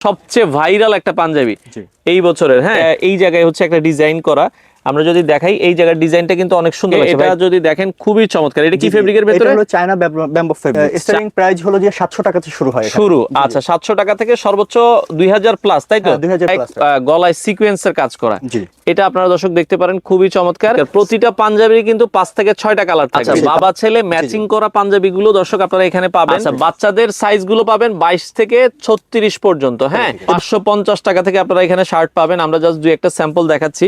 সবচেয়ে ভাইরাল একটা পাঞ্জাবি এই বছরের। হ্যাঁ, এই জায়গায় হচ্ছে একটা ডিজাইন করা। আমরা যদি দেখাই এই জায়গার ডিজাইনটা কিন্তু অনেক সুন্দর। এটা যদি দেখেন খুবই চমৎকার। এটা কি ফেব্রিকের ভিতরে? এটা হলো China bamboo fabric. Starting price হলো যে 700 টাকা থেকে শুরু হয়। শুরু, আচ্ছা 700 টাকা থেকে সর্বোচ্চ 2000 প্লাস, তাই তো? 2000 প্লাস। গলায় সিকোয়েন্সের কাজ করা। জি, এটা আপনারা দর্শক দেখতে পারেন, খুবই চমৎকার। প্রতিটা পাঞ্জাবির কিন্তু 5 থেকে 6টা কালার থাকে। বাবা ছেলে ম্যাচিং করা পাঞ্জাবি গুলো দর্শক আপনারা এখানে পাবেন। আচ্ছা, বাচ্চাদের সাইজ গুলো পাবেন 22 থেকে 36 পর্যন্ত। হ্যাঁ, 550 টাকা থেকে আপনারা এখানে শার্ট পাবেন। আমরা জাস্ট দুই একটা স্যাম্পল দেখাচ্ছি।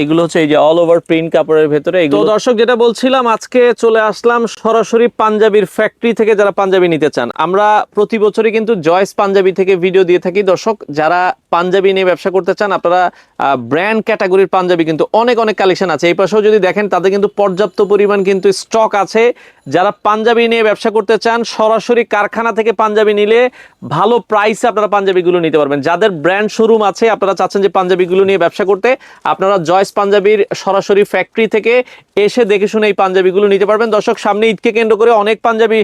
এগুলো হচ্ছে এই যে অল ওভার প্রিন্ট কাপড়ের ভেতরে। তো দর্শক যেটা বলছিলাম, আজকে চলে আসলাম সরাসরি পাঞ্জাবির ফ্যাক্টরি থেকে। যারা পাঞ্জাবি নিতে চান, আমরা প্রতি বছরই কিন্তু জয়েস পাঞ্জাবি থেকে ভিডিও দিয়ে থাকি। দর্শক যারা পাঞ্জাবি নিয়ে ব্যবসা করতে চান, আপনারা ব্র্যান্ড ক্যাটাগরির পাঞ্জাবি কিন্তু অনেক কালেকশন আছে। এই পাশেও যদি দেখেন, তাদের কিন্তু পর্যাপ্ত পরিমাণ কিন্তু স্টক আছে। যারা পাঞ্জাবি নিয়ে ব্যবসা করতে চান, সরাসরি কারখানা থেকে পাঞ্জাবি নিলে ভালো প্রাইসে আপনারা পাঞ্জাবিগুলো নিতে পারবেন। যাদের ব্র্যান্ড শোরুম আছে, আপনারা চাচ্ছেন যে পাঞ্জাবিগুলো নিয়ে ব্যবসা করতে, আপনারা জয়েস পাঞ্জাবির সরাসরি ফ্যাক্টরি থেকে এসে দেখে শুনে এই পাঞ্জাবিগুলো নিতে পারবেন। দর্শক, সামনে ঈদকে কেন্দ্র করে অনেক পাঞ্জাবি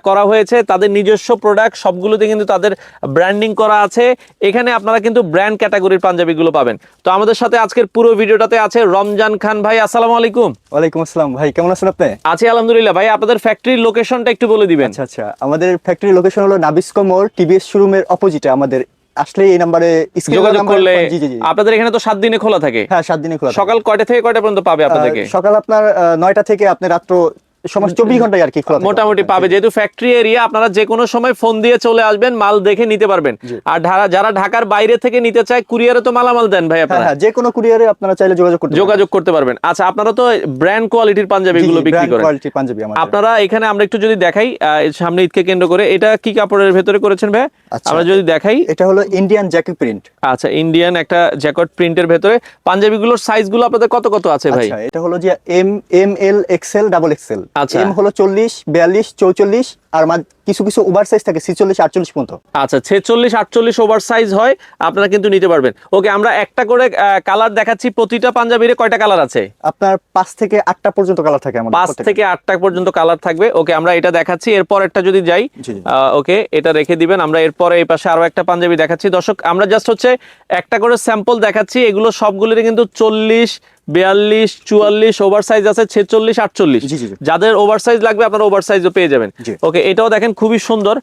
করা হয়েছে। তাদের নিজস্ব প্রোডাক্ট সবগুলোতে কিন্তু তাদের ব্র্যান্ডিং করা আছে। এখানে আপনারা কিন্তু ব্র্যান্ড ক্যাটাগরির পাঞ্জাবিগুলো পাবেন। তো আমাদের সাথে আজকের পুরো ভিডিওটাতে আছে রমজান খান ভাই। আসসালামু আলাইকুম। ওয়ালাইকুম আসসালাম ভাই, কেমন আছেন আপনি? আছি আলহামদুলিল্লাহ। ভাই, আপনাদের ফ্যাক্টরির লোকেশনটা একটু বলে দিবেন। আচ্ছা, আমাদের ফ্যাক্টরি লোকেশন হলো নাবিস্কো মোড়, টিভিএস শোরুমের অপোজিটে। আমাদের আসলে এই নম্বরে যোগাযোগ করলে আপনাদের এখানে তো 7 দিনে খোলা থাকে। হ্যাঁ, 7 দিনে খোলা। সকাল কয়টা থেকে কয়টা পর্যন্ত পাবে আপনাদেরকে? সকাল আপনার 9টা থেকে আপনি রাত্র সময় 24 ঘন্টায় আর কি খোলা মোটামুটি পাবে। যেহেতু ফ্যাক্টরি এরিয়া, আপনারা যে কোনো সময় ফোন দিয়ে চলে আসবেন, মাল দেখে নিতে পারবেন। আর যারা ঢাকার বাইরে থেকে নিতে চায়, কুরিয়ারে তো মালামাল দেন ভাই আপনারা? হ্যাঁ, যে কোনো কুরিয়ারে আপনারা চাইলে যোগাযোগ করতে পারবেন। আচ্ছা, আপনারা তো ব্র্যান্ড কোয়ালিটির পাঞ্জাবিগুলো বিক্রি করেন। কোয়ালিটির পাঞ্জাবি আমাদের। আপনারা এখানে আমরা একটু যদি দেখাই, সামনে ঈদকে কেন্দ্র করে এটা কি কাপড়ের ভেতরে করেছেন ভাই? আমরা যদি দেখাই, এটা হলো ইন্ডিয়ান জ্যাকেট প্রিন্ট। আচ্ছা, ইন্ডিয়ান একটা জ্যাকেট প্রিন্টের ভেতরে পাঞ্জাবিগুলোর সাইজগুলো আপনাদের কত আছে ভাই? আচ্ছা, এটা হলো যে M L XL double XL. আচ্ছা, এম হলো 40, 42, 44 আর কিছু ওভার সাইজ থাকে 46, 48 পর্যন্ত। আচ্ছা, 46, 48 ওভার সাইজ হয়, আপনারা কিন্তু নিতে পারবেন। ওকে, আমরা একটা করে কালার দেখাচ্ছি। প্রতিটা পাঞ্জাবিরে কয়টা কালার আছে? আপনার 5 থেকে 8টা পর্যন্ত কালার থাকে আমাদের। 5 থেকে 8টা পর্যন্ত কালার থাকবে। ওকে, আমরা এটা দেখাচ্ছি। এরপর একটা যদি যাই, ওকে এটা রেখে দিবেন। আমরা এরপরে এই পাশে আরো একটা পাঞ্জাবি দেখাচ্ছি। দর্শক, আমরা জাস্ট হচ্ছে একটা করে স্যাম্পল দেখাচ্ছি। এগুলো সবগুলোরই কিন্তু 40, 42, 44 ওভার সাইজ আছে, 46, 48। যাদের ওভার সাইজ লাগবে, আপনারা ওভার সাইজও পেয়ে যাবেন। ওকে, এটাও দেখেন খুবই সুন্দর।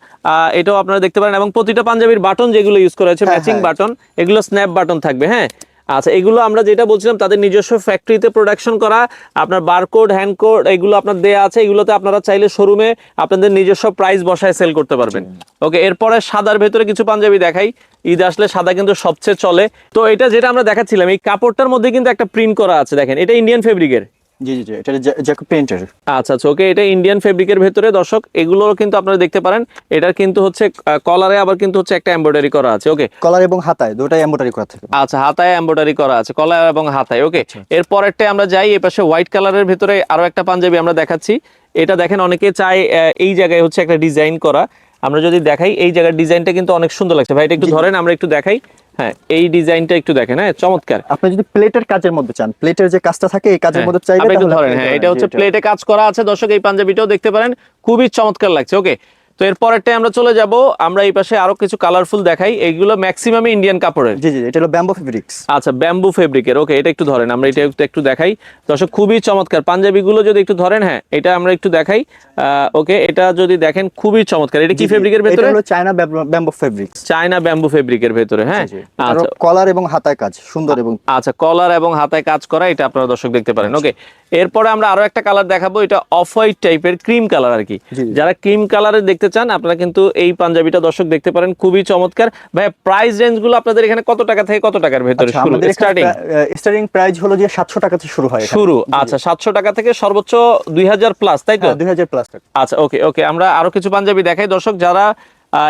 এটাও আপনারা দেখতে পারেন। এবং প্রতিটা পাঞ্জাবির বাটন যেগুলো ইউজ করা হয়েছে, ম্যাচিং বাটন, এগুলো স্ন্যাপ বাটন থাকবে। হ্যাঁ, আচ্ছা, এগুলো আমরা যেটা বলছিলাম, তাদের নিজস্ব ফ্যাক্টরিতে প্রোডাকশন করা। আপনার বারকোড, হ্যান্ডকোড এগুলো আপনার দেয়া আছে। এগুলোতে আপনারা চাইলে শোরুমে আপনাদের নিজস্ব প্রাইস বসায় সেল করতে পারবেন। ওকে, এরপরে সাদার ভেতরে কিছু পাঞ্জাবি দেখাই। ঈদ আসলে সাদা কিন্তু সবচেয়ে চলে। তো এটা যেটা আমরা দেখাচ্ছিলাম, এই কাপড়টার মধ্যে কিন্তু একটা প্রিন্ট করা আছে। দেখেন, এটা ইন্ডিয়ান ফেব্রিকের। এটা জ্যাকেট প্রিন্টের। আচ্ছা, ওকে, এটা ইন্ডিয়ান ফেব্রিকের ভেতরে। দর্শক, এগুলো কিন্তু আপনারা দেখতে পারেন। এটার কিন্তু হচ্ছে কলারে আবার কিন্তু হচ্ছে একটা এমব্রয়ডারি করা আছে। ওকে, কলার এবং হাতায় দুটোই এমব্রয়ডারি করা থাকে। আচ্ছা, হাতায় এমব্রয়ডারি করা আছে, কলার এবং হাতায়। ওকে, এরপরেরটা আমরা যাই। এই পাশে হোয়াইট কালারের ভেতরে আরো একটা পাঞ্জাবি আমরা দেখাচ্ছি। এটা দেখেন, অনেকে চায় এই জায়গায় হচ্ছে একটা ডিজাইন করা। আমরা যদি দেখাই, এই জায়গার ডিজাইনটা কিন্তু অনেক সুন্দর লাগছে। ভাই, এটা একটু ধরেন, আমরা একটু দেখাই। হ্যাঁ, এই ডিজাইনটা একটু দেখেন। হ্যাঁ, চমৎকার। আপনি যদি প্লেটের কাজের মধ্যে চান, প্লেটের যে কাজটা থাকে এই কাজের মধ্যে চাইলে আপনি একটু ধরেন। হ্যাঁ, এটা হচ্ছে প্লেটে কাজ করা আছে। দর্শক, এই পাঞ্জাবিটাও দেখতে পারেন, খুবই চমৎকার লাগছে। ওকে, তো এরপরেরটাই আমরা চলে যাব। আমরা এই পাশে আরো কিছু কালারফুল দেখাই। এইগুলো ম্যাক্সিমাম ইন্ডিয়ান কাপড়ের। জি, এটা হলো ব্যাম্বো ফেব্রিক্স। আচ্ছা, ব্যাম্বু ফেব্রিকের। ওকে, এটা একটু ধরেন, আমরা এটা একটু দেখাই। দর্শক, খুবই চমৎকার পাঞ্জাবিগুলো যদি একটু ধরেন। হ্যাঁ, এটা আমরা একটু দেখাই। ওকে, এটা যদি দেখেন, খুবই চমৎকার। এটা কি ফেব্রিকের ভেতরে? এটা হলো China bamboo fabrics. China bamboo ফেব্রিকের ভেতরে। হ্যাঁ, আচ্ছা, কলার এবং হাতায় কাজ সুন্দর। এবং আচ্ছা, কলার এবং হাতায় কাজ করা, এটা আপনারা দর্শক দেখতে পারেন। ওকে, এরপরে আমরা আরো একটা কালার দেখাবো। এটা অফ হোয়াইট টাইপের, ক্রিম কালার আর কি। যারা ক্রিম কালারের দেখতে চান, আপনারা কিন্তু এই পাঞ্জাবিটা দর্শক দেখতে পারেন, খুবই চমৎকার। ভাই, প্রাইস রেঞ্জ গুলো আপনাদের এখানে কত টাকা থেকে কত টাকার ভেতরে শুরু? স্টার্টিং প্রাইস হলো যে 700 টাকা থেকে শুরু হয়। আচ্ছা, 700 টাকা থেকে সর্বোচ্চ 2000 প্লাস, তাই তো? 2000 প্লাস। আচ্ছা, ওকে, আমরা আরো কিছু পাঞ্জাবি দেখাই। দর্শক, যারা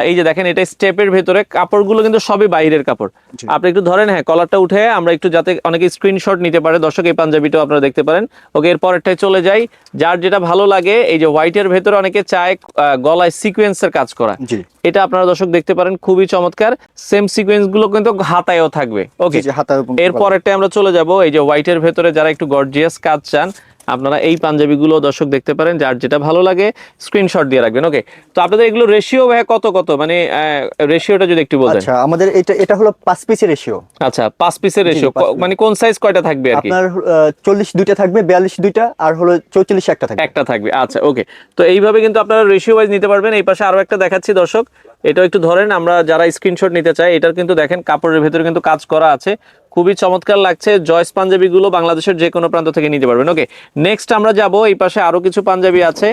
এই যে দেখেন, এটা স্টেপের ভেতরে, কাপড়গুলো কিন্তু সবই বাইরের কাপড়। আপনি একটু ধরেন। হ্যাঁ, কলারটা উঠে আমরা একটু, যাতে অনেকে স্ক্রিনশট নিতে পারে। দর্শক, এই পাঞ্জাবিটাও আপনারা দেখতে পারেন। ওকে, এরপরেরটাই চলে যাই। যার যেটা ভালো লাগে, এই যে হোয়াইটের ভেতরে অনেকে চায় গলায় সিকোয়েন্সের কাজ করা। এটা আপনারা দর্শক দেখতে পারেন, খুবই চমৎকার। সেম সিকোয়েন্স গুলো কিন্তু হাতায়ও থাকবে। ওকে, এরপরেরটাই আমরা চলে যাব। এই যে হোয়াইটের ভেতরে যারা একটু গর্জিয়াস কাজ চান, আপনারা এই পাঞ্জাবিগুলো দর্শক দেখতে পারেন, যার যেটা ভালো লাগে স্ক্রিনশট দিয়ে রাখবেন। ওকে, তো আপনাদের এগুলো রেশিও ভাই কত কত, মানে রেশিওটা যদি একটু বলতেন। আচ্ছা, আমাদের এটা হলো 5 পিসের রেশিও। আচ্ছা, 5 পিসের জি, রেশিও, 5 পিস। মানে কোন সাইজ কয়টা থাকবে আর কি? আপনার 40 দুইটা থাকবে, 42 দুইটা, আর হলো 44 একটা থাকবে। একটা থাকবে, আচ্ছা ওকে। তো এইভাবে কিন্তু আপনারা রেশিও ওয়াইজ নিতে পারবেন। এই পাশে আরো একটা দেখাচ্ছি দর্শক, এটাও একটু ধরেন, আমরা যারা স্ক্রিনশট নিতে চাই, এটার কিন্তু দেখেন কাপড়ের ভেতরে কিন্তু কাজ করা আছে, খুবই চমৎকার লাগছে। জয়স পাঞ্জাবিগুলো বাংলাদেশের যে কোনো প্রান্ত থেকে নিতে পারবেন। ওকে, নেক্সট আমরা যাব, এই পাশে আরো কিছু পাঞ্জাবি আছে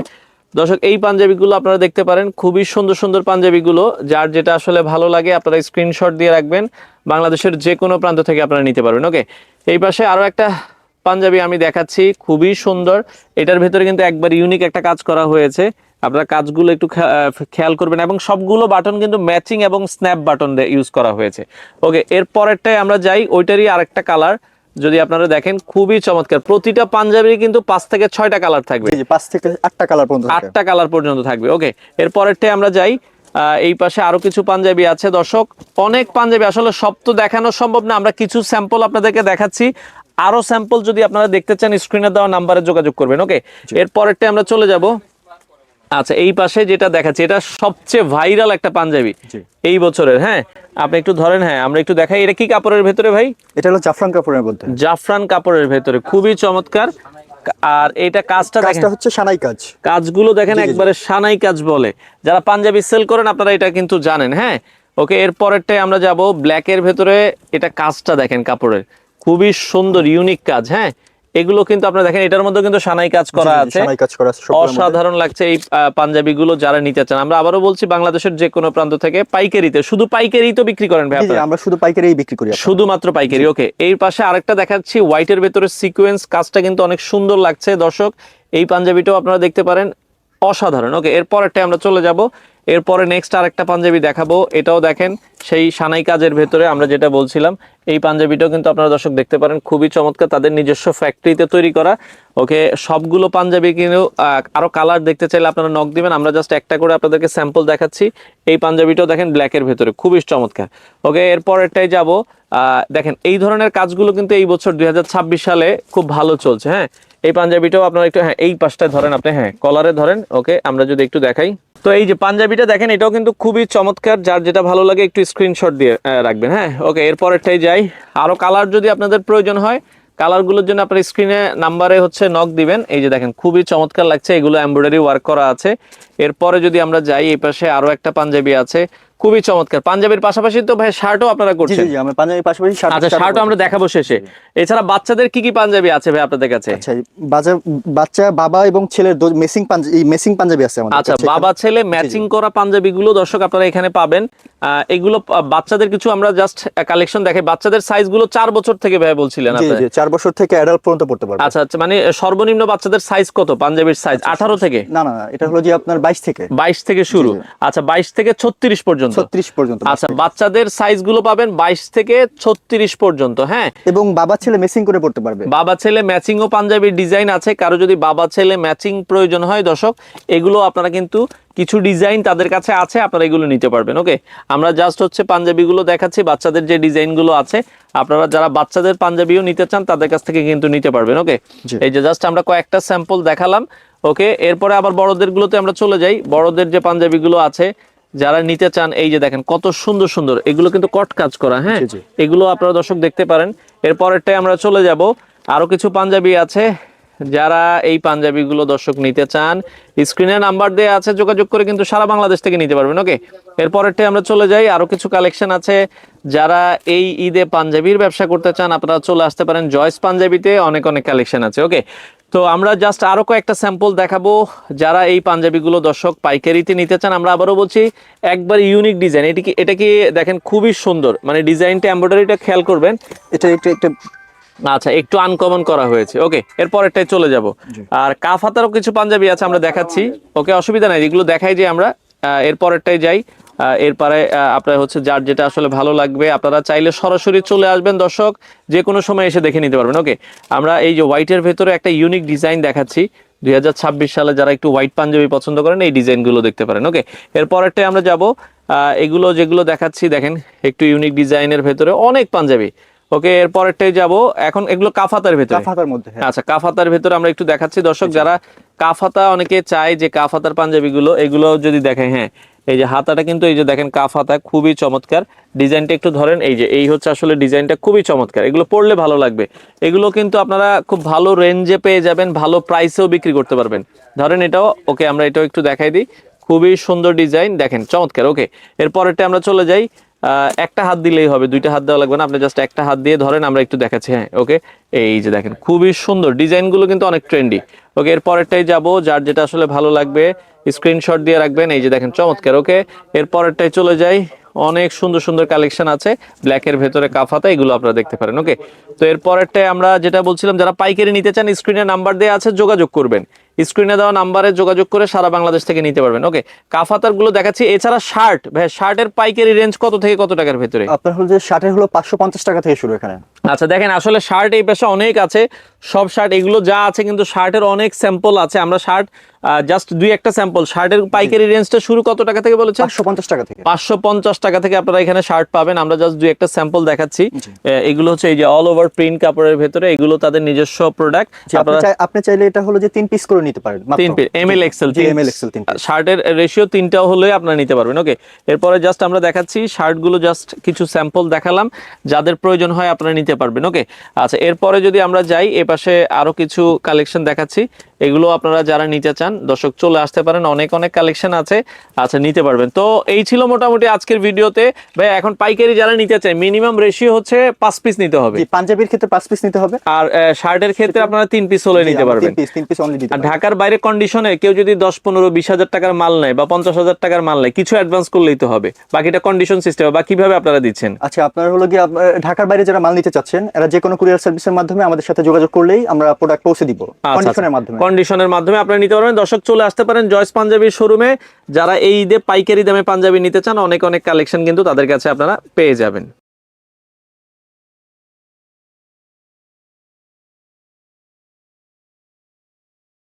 দর্শক। এই পাঞ্জাবিগুলো আপনারা দেখতে পারেন, খুবই সুন্দর সুন্দর পাঞ্জাবিগুলো, যার যেটা আসলে ভালো লাগে আপনারা স্ক্রিনশট দিয়ে রাখবেন, বাংলাদেশের যে কোনো প্রান্ত থেকে আপনারা নিতে পারবেন। ওকে, এই পাশে আরো একটা পাঞ্জাবি আমি দেখাচ্ছি, খুবই সুন্দর। এটার ভেতরে কিন্তু একবার ইউনিক একটা কাজ করা হয়েছে, আপনারা কাজগুলো একটু খেয়াল করবেন, এবং সবগুলো বাটন কিন্তু ম্যাচিং এবং স্ন্যাপ বাটন ইউজ করা হয়েছে। ওকে, এর পরেরটায় আমরা যাই, ওইটারই আরেকটা কালার যদি আপনারা দেখেন, খুবই চমৎকার। প্রতিটা পাঞ্জাবির কিন্তু 5 থেকে 6টা কালার থাকবে। জি, 5 থেকে 8টা কালার পর্যন্ত থাকবে। 8টা কালার পর্যন্ত থাকবে। ওকে, এর পরেরটায় আমরা যাই, এই পাশে আরো কিছু পাঞ্জাবি আছে দর্শক, অনেক পাঞ্জাবি, আসলে সব তো দেখানো সম্ভব না, আমরা কিছু স্যাম্পল আপনাদেরকে দেখাচ্ছি। আরো স্যাম্পল যদি আপনারা দেখতে চান, স্ক্রিনে দেওয়া নাম্বারে যোগাযোগ করবেন। ওকে, এর পরেরটা আমরা চলে যাব। আচ্ছা, এই পাশে যেটা দেখাচ্ছি, এটা সবচেয়ে ভাইরাল একটা পাঞ্জাবি এই বছরের। হ্যাঁ, আপনি একটু ধরেন, হ্যাঁ আমরা একটু দেখাই, এটা কি কাপড়ের ভেতরে ভাই? এটা হলো জাফরান কাপড়ের মধ্যে। জাফরান কাপড়ের ভেতরে, খুবই চমৎকার। আর এটা কাজটা দেখেন, হচ্ছে সানাই কাজ। কাজগুলো দেখেন, একবারে সানাই কাজ বলে। যারা পাঞ্জাবি সেল করেন আপনারা এটা কিন্তু জানেন। হ্যাঁ, ওকে, এর পরেরটাই আমরা যাব, ব্ল্যাকের ভেতরে। এটা কাজটা দেখেন কাপড়ের, খুবই সুন্দর ইউনিক কাজ। হ্যাঁ, এগুলো কিন্তু আপনারা দেখেন, এটার মধ্যে কিন্তু সানাই কাজ করা আছে, অসাধারণ লাগছে এই পাঞ্জাবিগুলো। যারা নিতে চান, আমরা আবারও বলছি, বাংলাদেশের যে কোনো প্রান্ত থেকে পাইকারিতে, শুধু পাইকারি তো বিক্রি করেন ভাই আপনারা? আমরা শুধু পাইকারি বিক্রি করি, শুধুমাত্র পাইকারি। ওকে, এই পাশে আরেকটা দেখাচ্ছি, হোয়াইটের ভেতরে সিকোয়েন্স কাজটা কিন্তু অনেক সুন্দর লাগছে দর্শক। এই পাঞ্জাবিটাও আপনারা দেখতে পারেন, অসাধারণ। ওকে, এরপরেরটা আমরা চলে যাব, এরপরে নেক্সট আরেকটা পাঞ্জাবি দেখাবো, এটাও দেখেন সেই সানাই কাজের ভেতরে আমরা যেটা বলছিলাম। এই পাঞ্জাবিটাও কিন্তু আপনারা দর্শক দেখতে পারেন, খুবই চমৎকার, তাদের নিজস্ব ফ্যাক্টরিতে তৈরি করা। ওকে, সবগুলো পাঞ্জাবি কিন্তু আরো কালার দেখতে চাইলে আপনারা নক দিবেন, আমরা জাস্ট একটা করে আপনাদেরকে স্যাম্পল দেখাচ্ছি। এই পাঞ্জাবিটাও দেখেন ব্ল্যাকের ভেতরে, খুবই চমৎকার। ওকে, এরপরেরটাই যাব, দেখেন এই ধরনের কাজগুলো কিন্তু এই বছর 2026 সালে খুব ভালো চলছে। হ্যাঁ, এই পাঞ্জাবিটাও আপনারা একটু, হ্যাঁ এই পাশটায় ধরেন আপনি, হ্যাঁ কলারে ধরেন। ওকে, আমরা যদি একটু দেখাই, তো এই যে পাঞ্জাবিটা দেখেন, এটাও কিন্তু খুবই চমৎকার, যার যেটা ভালো লাগে একটু স্ক্রিনশট দিয়ে রাখবেন। হ্যাঁ, ওকে, এরপরেরটাই যাই। আরো কালার যদি আপনাদের প্রয়োজন হয়, কালারগুলোর জন্য আপনার স্ক্রিনে নাম্বারে হচ্ছে নক দিবেন। এই যে দেখেন, খুবই চমৎকার লাগছে, এগুলো এমব্রয়ডারি ওয়ার্ক করা আছে। এরপরে যদি আমরা যাই, এই পাশে আরো একটা পাঞ্জাবি আছে, খুবই চমৎকার। পাঞ্জাবির পাশাপাশি তো ভাই শার্টও আপনারা করছেন? জি, আমরা পাঞ্জাবির পাশাপাশি শার্ট। আচ্ছা, শার্টও আমরা দেখাবো শেষে। এছাড়া বাচ্চাদের কি কি পাঞ্জাবি আছে ভাই আপনাদের কাছে? আচ্ছা, বাচ্চা বাবা এবং ছেলের মেসিং পাঞ্জাবি আছে আমাদের। আচ্ছা, বাবা ছেলে ম্যাচিং করা পাঞ্জাবিগুলো দর্শক আপনারা এখানে পাবেন। এগুলো বাচ্চাদের কিছু আমরা জাস্ট কালেকশন দেখাই। বাচ্চাদের সাইজগুলো 4 বছর থেকে ভাই বলছিলেন আপনি? জি, 4 বছর থেকে অ্যাডাল্ট পর্যন্ত পড়তে পারবে। আচ্ছা আচ্ছা, মানে সর্বনিম্ন বাচ্চাদের সাইজ কত পাঞ্জাবির সাইজ? 18 থেকে? না না, এটা হলো যে আপনার 22 থেকে। 22 থেকে শুরু। আচ্ছা, 22 থেকে 36 পর্যন্ত। 36 পর্যন্ত। আচ্ছা, বাচ্চাদের সাইজগুলো পাবেন 22 থেকে 36 পর্যন্ত। হ্যাঁ, এবং বাবা ছেলে ম্যাচিং করে পড়তে পারবে। বাবা ছেলে ম্যাচিং ও পাঞ্জাবির ডিজাইন আছে। কারো যদি বাবা ছেলে ম্যাচিং প্রয়োজন হয় দর্শক, এগুলো আপনারা কিন্তু কিছু ডিজাইন তাদের কাছে আছে, আপনারা এগুলো নিতে পারবেন। ওকে, আমরা জাস্ট হচ্ছে পাঞ্জাবিগুলো দেখাচ্ছি, বাচ্চাদের যে ডিজাইনগুলো আছে, আপনারা যারা বাচ্চাদের পাঞ্জাবিও নিতে চান তাদের কাছ থেকে কিন্তু নিতে পারবেন। ওকে, এই যে জাস্ট আমরা কয়েকটা স্যাম্পল দেখালাম। ওকে, এরপরে আবার বড়দের গুলোতে আমরা চলে যাই। বড়দের যে পাঞ্জাবিগুলো আছে, যারা নিতে চান, এই যে দেখেন কত সুন্দর সুন্দর, এগুলো কিন্তু কট কাজ করা। হ্যাঁ, এগুলো আপনারা দর্শক দেখতে পারেন। এরপরেরটাই আমরা চলে যাব, আরো কিছু পাঞ্জাবি আছে, যারা এই পাঞ্জাবিগুলো দর্শক নিতে চান, স্ক্রিনে নাম্বার দেওয়া আছে, যোগাযোগ করে কিন্তু সারা বাংলাদেশ থেকে নিতে পারবেন। ওকে, এরপরেরটাই আমরা চলে যাই, আরো কিছু কালেকশন আছে। যারা এই ঈদে পাঞ্জাবির ব্যবসা করতে চান, আপনারা চলে আসতে পারেন জয়স পাঞ্জাবিতে, অনেক অনেক কালেকশন আছে। ওকে, তো আমরা জাস্ট আরো কয়েকটা স্যাম্পল দেখাবো। যারা এই পাঞ্জাবিগুলো দর্শক পাইকারিতে নিতে চান, আমরা আবারও বলছি, একবার ইউনিক ডিজাইন। এটা কি দেখেন, খুবই সুন্দর, মানে ডিজাইনটা, এমব্রয়ডারিটা খেয়াল করবেন, এটা একটা আচ্ছা একটু আনকমন করা হয়েছে। ওকে, এরপরেরটাই চলে যাব। আর কাফ হাতারও কিছু পাঞ্জাবি আছে, আমরা দেখাচ্ছি। ওকে, অসুবিধা নাই, এগুলো দেখাই যে আমরা। এরপরেরটাই যাই। এরপরে আপনার হচ্ছে যার যেটা আসলে ভালো লাগবে, আপনারা চাইলে সরাসরি চলে আসবেন দর্শক, যে কোনো সময় এসে দেখে নিতে পারবেন। ওকে, আমরা এই যে হোয়াইটের ভেতরে একটা ইউনিক ডিজাইন দেখাচ্ছি। 2026 সালে যারা একটু হোয়াইট পাঞ্জাবি পছন্দ করেন, এই ডিজাইনগুলো দেখতে পারেন। ওকে, এরপরেরটাই আমরা যাব, এগুলো যেগুলো দেখাচ্ছি দেখেন, একটু ইউনিক ডিজাইনের ভেতরে অনেক পাঞ্জাবি। ওকে এরপরেরটাই যাব এখন, এগুলো কাফাতার ভেতরে। কাফাতার মধ্যে, হ্যাঁ। আচ্ছা, কাফাতার ভেতরে আমরা একটু দেখাচ্ছি দর্শক, যারা কাফাতা অনেকে চায় যে কাফাতার পাঞ্জাবিগুলো, এগুলো যদি দেখেন, হ্যাঁ এই যে হাতাটা কিন্তু এই যে দেখেন কাফাতা, খুবই চমৎকার ডিজাইনটা। একটু ধরেন, এই যে এই হচ্ছে আসলে ডিজাইনটা, খুবই চমৎকার। এগুলো পরলে ভালো লাগবে। এগুলো কিন্তু আপনারা খুব ভালো রেঞ্জে পেয়ে যাবেন, ভালো প্রাইসেও বিক্রি করতে পারবেন। ধরেন এটাও, ওকে আমরা এটাও একটু দেখাই দিই, খুবই সুন্দর ডিজাইন, দেখেন চমৎকার। ওকে এরপরেরটা আমরা চলে যাই, একটা হাত দিলেই হবে, দুইটা হাত দেওয়া লাগবে না, আপনি জাস্ট একটা হাত দিয়ে ধরেন, আমরা একটু দেখাচ্ছি। হ্যাঁ ওকে, এই যে দেখেন খুবই সুন্দর ডিজাইনগুলো কিন্তু অনেক ট্রেন্ডি। ওকে এরপরেরটাই যাব, যার যেটা আসলে ভালো লাগবে স্ক্রিনশট দিয়ে রাখবেন। এই যে দেখেন চমৎকার। ওকে এরপরেরটাই চলে যাই, অনেক সুন্দর সুন্দর কালেকশন আছে ব্ল্যাকের ভেতরে কাফাতা, এগুলো আপনারা দেখতে পারেন। ওকে তো এরপরেরটাই আমরা যেটা বলছিলাম, যারা পাইকারি নিতে চান স্ক্রিনে নাম্বার দেওয়া আছে, যোগাযোগ করবেন। স্ক্রিনে দেওয়া নাম্বারে যোগাযোগ করে সারা বাংলাদেশ থেকে নিতে পারবেন। ওকে কাফাতার গুলো দেখাচ্ছি। এছাড়া শার্ট, ভাই শার্টের পাইকারি রেঞ্জ কত থেকে কত টাকার ভেতরে? আপনার হলো যে শার্টের হলো 550 টাকা থেকে শুরু এখানে। আচ্ছা দেখেন, আসলে শার্ট এই পেশা অনেক আছে, সব শার্ট এগুলো যা আছে, কিন্তু শার্টের অনেক স্যাম্পল আছে। আমরা শার্ট জাস্ট দুই একটা স্যাম্পল, শার্টের পাইকারি রেঞ্জটা শুরু কত টাকা থেকে বলেছেন? 550 টাকা থেকে। 550 টাকা থেকে আপনারা এখানে শার্ট পাবেন। আমরা জাস্ট দুই একটা স্যাম্পল দেখাচ্ছি। এগুলো হচ্ছে এই যে অল ওভার প্রিন্ট কাপড়ের ভেতরে, এগুলো তাদের নিজস্ব প্রোডাক্ট। আপনি চাইলে এটা হলো যে 3 পিস করে নিতে পারেন, মাত্র 3 piece M L XL, M L XL 3 piece. শার্টের রেশিও 3টাও হলে আপনারা নিতে পারবেন। ওকে এরপরে জাস্ট আমরা দেখাচ্ছি শার্টগুলো, জাস্ট কিছু স্যাম্পল দেখালাম, যাদের প্রয়োজন হয় আপনারা নিতে পারবেন। ওকে আচ্ছা এরপরে যদি আমরা যাই, এপাশে আরো কিছু কালেকশন দেখাচ্ছি, এগুলো আপনারা যারা নিতে চান দর্শক চলে আসতে পারেন, অনেক অনেক কালেকশন আছে, আচ্ছা নিতে পারবেন। তো এই ছিল মোটামুটি আজকের ভিডিওতে। ভাই এখন পাইকারি যারা নিতে চায় মিনিমাম রেশিও হচ্ছে 5 পিস নিতে হবে। জি, পাঞ্জাবির ক্ষেত্রে 5 পিস নিতে হবে, আর শার্টের ক্ষেত্রে আপনারা 3 পিস হলে নিতে পারবেন। 3 পিস অনলি দিতে আর পারবেন। ঢাকার বাইরে কন্ডিশনে কেউ যদি 10-15-20 হাজার টাকার মাল নেয় বা 50,000 টাকার মাল নেয়, কিছু অ্যাডভান্স করলেই তো হবে, বাকিটা কন্ডিশন সিস্টেম। বা কিভাবে আপনারা দিচ্ছেন? আচ্ছা আপনার হলো কি ঢাকার বাইরে যারা মাল নিতে চাচ্ছেন, এরা যে কোনো কুরিয়ার সার্ভিসের মাধ্যমে আমাদের সাথে যোগাযোগ করলেই আমরা প্রোডাক্ট পৌঁছে দিব, কন্ডিশনের মাধ্যমে। কন্ডিশনের মাধ্যমে আপনারা নিতে পারবেন। দর্শক চলে আসতে পারেন জয়েস পাঞ্জাবির শোরুমে, যারা এই ঈদে পাইকারি দামে পাঞ্জাবি নিতে চান, অনেক অনেক কালেকশন কিন্তু তাদের কাছে আপনারা পেয়ে যাবেন।